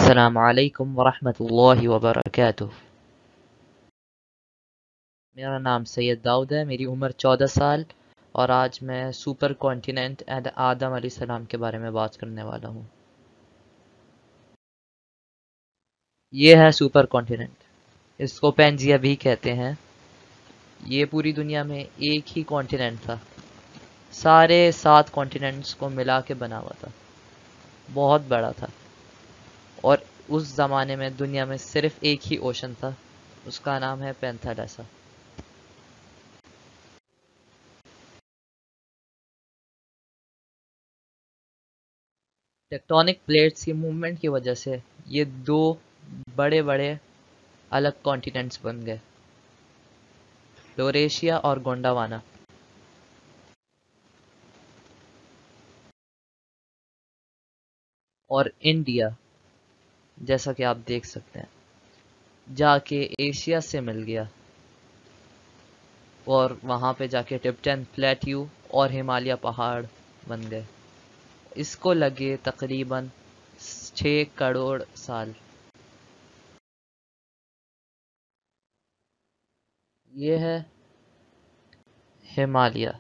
السلام علیکم ورحمۃ اللہ وبرکاتہ۔ میرا نام سید داؤد ہے، میری عمر 14 سال، اور آج میں سپر کانٹیننٹ اینڈ آدم علیہ السلام کے بارے میں بات کرنے والا ہوں۔ یہ ہے سپر کانٹیننٹ، اس کو پینجیا بھی کہتے ہیں۔ یہ پوری دنیا میں ایک ہی کانٹیننٹ تھا، سارے 7 کانٹیننٹس کو ملا کے بنا ہوا تھا، بہت بڑا تھا، اور اس زمانے میں دنیا میں صرف ایک ہی اوشن تھا، اس کا نام ہے پینتھالیسا۔ ٹیکٹونک پلیٹس کی موومنٹ کی وجہ سے یہ 2 بڑے بڑے الگ کانٹیننٹس بن گئے، یوریشیا اور گونڈاوانا۔ اور انڈیا، جیسا کہ آپ دیکھ سکتے ہیں، جا کے ایشیا سے مل گیا، اور وہاں پہ جا کے ٹپٹن پلیٹیو اور ہمالیہ پہاڑ بن گئے۔ اس کو لگے تقریباً 6 کروڑ سال۔ یہ ہے ہمالیہ،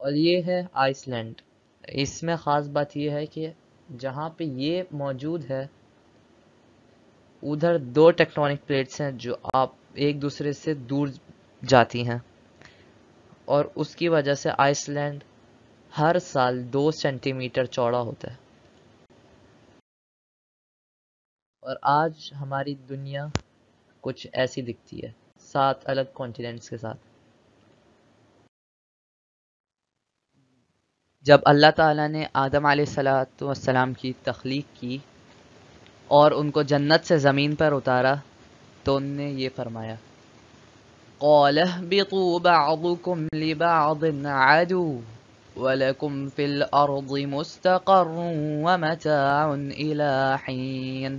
اور یہ ہے آئس لینڈ۔ اس میں خاص بات یہ ہے کہ جہاں پہ یہ موجود ہے ادھر 2 ٹیکٹونک پلیٹس ہیں جو آپ ایک دوسرے سے دور جاتی ہیں، اور اس کی وجہ سے آئس لینڈ ہر سال 2 سینٹی میٹر چوڑا ہوتا ہے، اور آج ہماری دنیا کچھ ایسی دکھتی ہے، 7 الگ کانٹیننٹس کے ساتھ۔ جب اللہ تعالیٰ نے آدم علیہ السلام کی تخلیق کی اور ان کو جنت سے زمین پر اتارا تو ان نے یہ فرمایا، قَالَ اهْبِطُوا بَعْضُكُمْ لِبَعْضٍ عَدُوٌّ وَلَكُمْ فِي الْأَرْضِ مُسْتَقَرٌّ وَمَتَاعٌ إِلَىٰ حِينٍ۔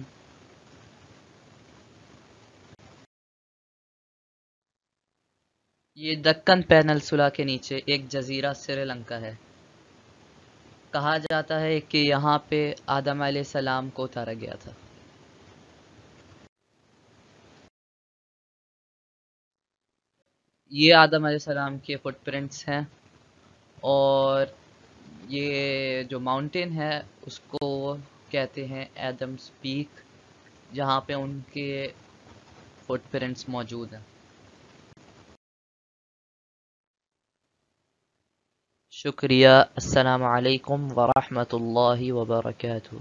یہ دکن پینلسولا کے نیچے ایک جزیرہ سری لنکا ہے۔ کہا جاتا ہے کہ یہاں پہ آدم علیہ السلام کو اتارا گیا تھا۔ یہ آدم علیہ السلام کے فٹ پرنٹس ہیں، اور یہ جو ماؤنٹین ہے اس کو کہتے ہیں ایڈمز پیک، جہاں پہ ان کے فٹ پرنٹس موجود ہیں۔ شکریہ، السلام علیکم ورحمۃ اللہ وبرکاتہ۔